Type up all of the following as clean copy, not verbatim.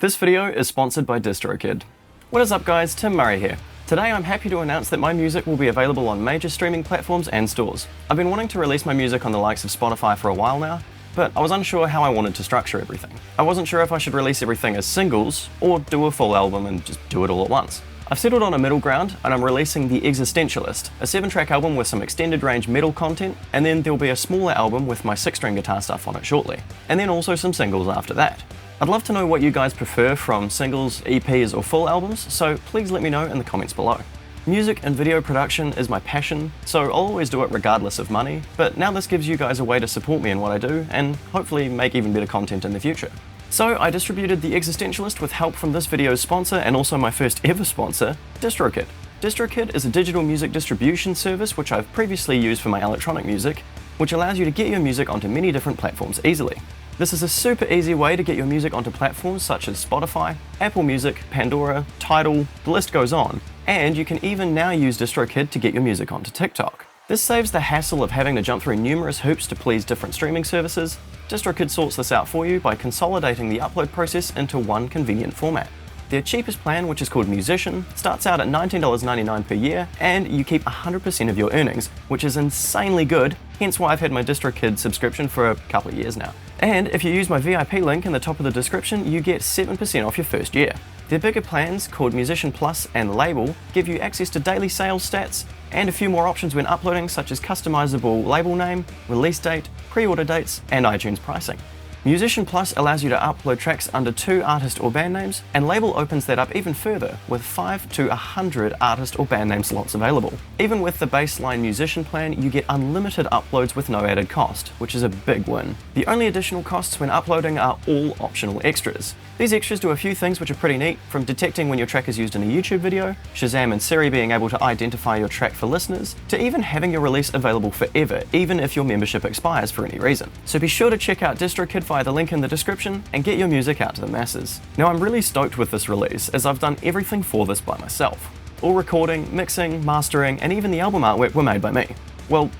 This video is sponsored by DistroKid. What is up guys, Tim Murray here. Today I'm happy to announce that my music will be available on major streaming platforms and stores. I've been wanting to release my music on the likes of Spotify for a while now, but I was unsure how I wanted to structure everything. I wasn't sure if I should release everything as singles, or do a full album and just do it all at once. I've settled on a middle ground, and I'm releasing the Existentialist, a 7-track album with some extended range metal content, and then there'll be a smaller album with my 6-string guitar stuff on it shortly, and then also some singles after that. I'd love to know what you guys prefer from singles, EPs or full albums, so please let me know in the comments below. Music and video production is my passion, so I'll always do it regardless of money, but now this gives you guys a way to support me in what I do, and hopefully make even better content in the future. So I distributed the Existentialist with help from this video's sponsor and also my first ever sponsor, DistroKid. DistroKid is a digital music distribution service which I've previously used for my electronic music, which allows you to get your music onto many different platforms easily. This is a super easy way to get your music onto platforms such as Spotify, Apple Music, Pandora, Tidal, the list goes on, and you can even now use DistroKid to get your music onto TikTok. This saves the hassle of having to jump through numerous hoops to please different streaming services. DistroKid sorts this out for you by consolidating the upload process into one convenient format. Their cheapest plan, which is called Musician, starts out at $19.99 per year, and you keep 100% of your earnings, which is insanely good, hence why I've had my DistroKid subscription for a couple of years now. And if you use my VIP link in the top of the description, you get 7% off your first year. Their bigger plans, called Musician Plus and Label, give you access to daily sales stats, and a few more options when uploading, such as customizable label name, release date, pre-order dates, and iTunes pricing. Musician Plus allows you to upload tracks under 2 artist or band names, and Label opens that up even further with 5 to 100 artist or band name slots available. Even with the baseline Musician plan, you get unlimited uploads with no added cost, which is a big win. The only additional costs when uploading are all optional extras. These extras do a few things which are pretty neat, from detecting when your track is used in a YouTube video, Shazam and Siri being able to identify your track for listeners, to even having your release available forever, even if your membership expires for any reason. So be sure to check out DistroKid via the link in the description and get your music out to the masses. Now I'm really stoked with this release, as I've done everything for this by myself. All recording, mixing, mastering, and even the album artwork were made by me. Well,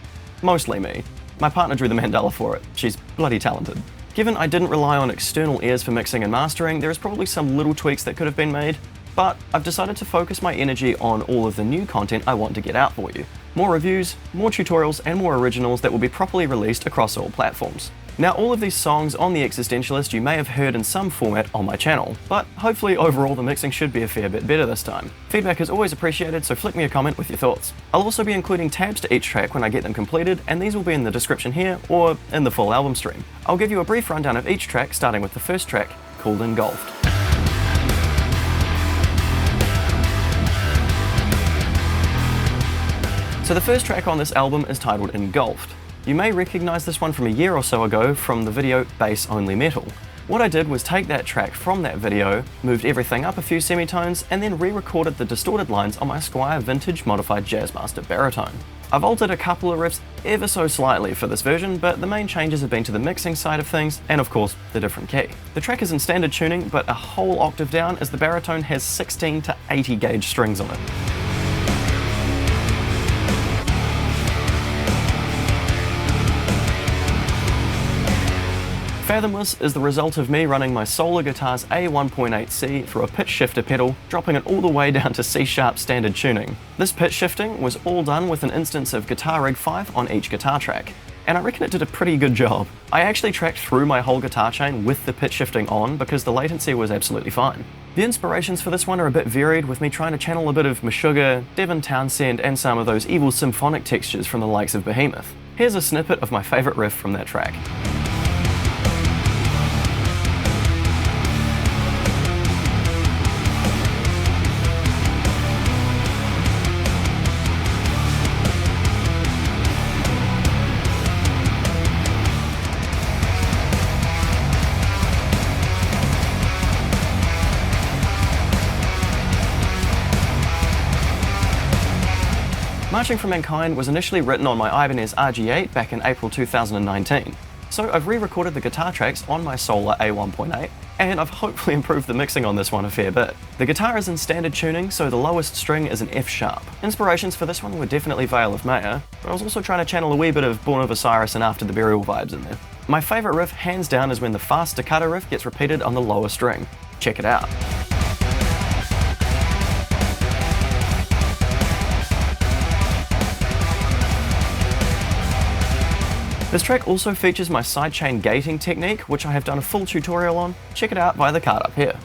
mostly me. My partner drew the mandala for it. She's bloody talented. Given I didn't rely on external ears for mixing and mastering, there is probably some little tweaks that could have been made, but I've decided to focus my energy on all of the new content I want to get out for you. More reviews, more tutorials, and more originals that will be properly released across all platforms. Now, all of these songs on the Existentialist you may have heard in some format on my channel, but hopefully overall the mixing should be a fair bit better this time. Feedback is always appreciated, so flick me a comment with your thoughts. I'll also be including tabs to each track when I get them completed, and these will be in the description here or in the full album stream. I'll give you a brief rundown of each track, starting with the first track, called Engulfed. So the first track on this album is titled Engulfed. You may recognize this one from a year or so ago from the video Bass Only Metal. What I did was take that track from that video, moved everything up a few semitones, and then re-recorded the distorted lines on my Squier vintage modified Jazzmaster baritone. I've altered a couple of riffs ever so slightly for this version, but the main changes have been to the mixing side of things, and of course, the different key. The track is in standard tuning, but a whole octave down, as the baritone has 16 to 80 gauge strings on it. Fathomless is the result of me running my Solar Guitar's A1.8C through a pitch shifter pedal, dropping it all the way down to C-sharp standard tuning. This pitch shifting was all done with an instance of Guitar Rig 5 on each guitar track, and I reckon it did a pretty good job. I actually tracked through my whole guitar chain with the pitch shifting on because the latency was absolutely fine. The inspirations for this one are a bit varied, with me trying to channel a bit of Meshuggah, Devin Townsend, and some of those evil symphonic textures from the likes of Behemoth. Here's a snippet of my favourite riff from that track. Marching for Mankind was initially written on my Ibanez RG8 back in April 2019. So I've re-recorded the guitar tracks on my Solar A1.8, and I've hopefully improved the mixing on this one a fair bit. The guitar is in standard tuning, so the lowest string is an F sharp. Inspirations for this one were definitely Veil of Maya, but I was also trying to channel a wee bit of Born of Osiris and After the Burial vibes in there. My favourite riff hands down is when the fast staccato riff gets repeated on the lower string. Check it out. This track also features my sidechain gating technique, which I have done a full tutorial on. Check it out via the card up here.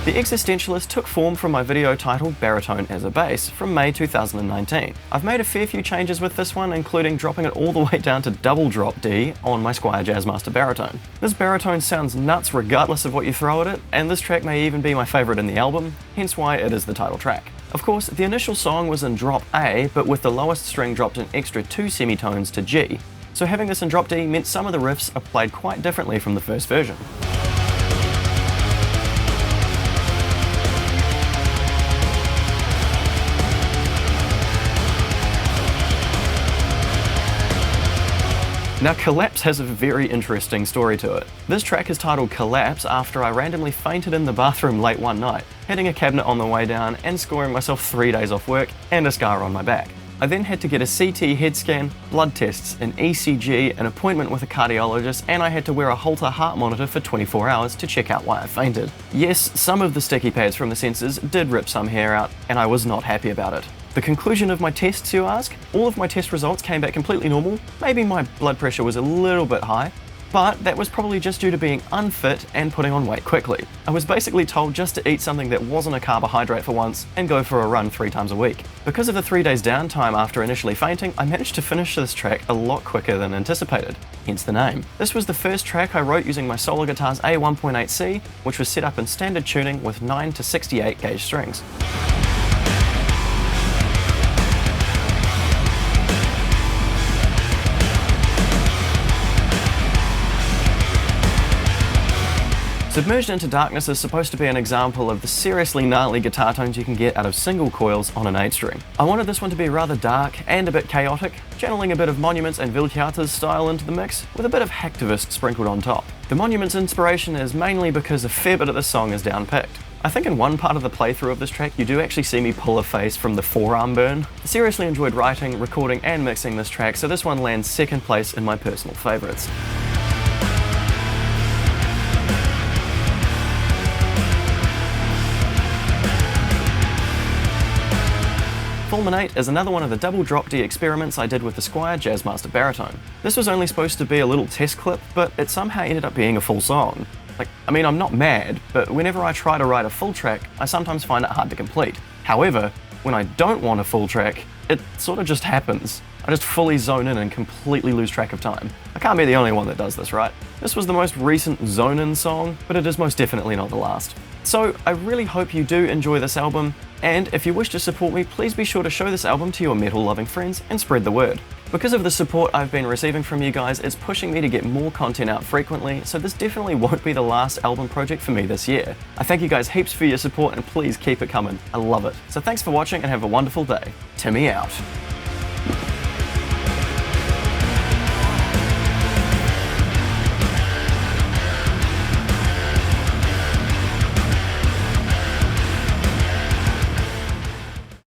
The Existentialist took form from my video titled Baritone as a Bass from May 2019. I've made a fair few changes with this one, including dropping it all the way down to double drop D on my Squier Jazzmaster baritone. This baritone sounds nuts regardless of what you throw at it, and this track may even be my favourite in the album, hence why it is the title track. Of course, the initial song was in drop A, but with the lowest string dropped an extra 2 semitones to G, so having this in drop D meant some of the riffs are played quite differently from the first version. Now Collapse has a very interesting story to it. This track is titled Collapse after I randomly fainted in the bathroom late one night, hitting a cabinet on the way down and scoring myself 3 days off work and a scar on my back. I then had to get a CT head scan, blood tests, an ECG, an appointment with a cardiologist, and I had to wear a Holter heart monitor for 24 hours to check out why I fainted. Yes, some of the sticky pads from the sensors did rip some hair out, and I was not happy about it. The conclusion of my tests, you ask? All of my test results came back completely normal. Maybe my blood pressure was a little bit high, but that was probably just due to being unfit and putting on weight quickly. I was basically told just to eat something that wasn't a carbohydrate for once and go for a run 3 times a week. Because of the 3 days downtime after initially fainting, I managed to finish this track a lot quicker than anticipated, hence the name. This was the first track I wrote using my Solar Guitar's A1.8C, which was set up in standard tuning with 9 to 68 gauge strings. Submerged into Darkness is supposed to be an example of the seriously gnarly guitar tones you can get out of single coils on an 8-string. I wanted this one to be rather dark and a bit chaotic, channeling a bit of Monuments and Vilchiata's style into the mix, with a bit of Hacktivist sprinkled on top. The Monuments inspiration is mainly because a fair bit of the song is down-picked. I think in one part of the playthrough of this track you do actually see me pull a face from the forearm burn. I seriously enjoyed writing, recording and mixing this track, so this one lands second place in my personal favourites. Fulminate is another one of the double drop D experiments I did with the Squier Jazzmaster baritone. This was only supposed to be a little test clip, but it somehow ended up being a full song. I'm not mad, but whenever I try to write a full track, I sometimes find it hard to complete. However, when I don't want a full track, it sort of just happens. I just fully zone in and completely lose track of time. I can't be the only one that does this, right? This was the most recent zone-in song, but it is most definitely not the last. So I really hope you do enjoy this album, and if you wish to support me, please be sure to show this album to your metal-loving friends and spread the word. Because of the support I've been receiving from you guys, it's pushing me to get more content out frequently, so this definitely won't be the last album project for me this year. I thank you guys heaps for your support, and please keep it coming. I love it. So thanks for watching and have a wonderful day. Timmy out.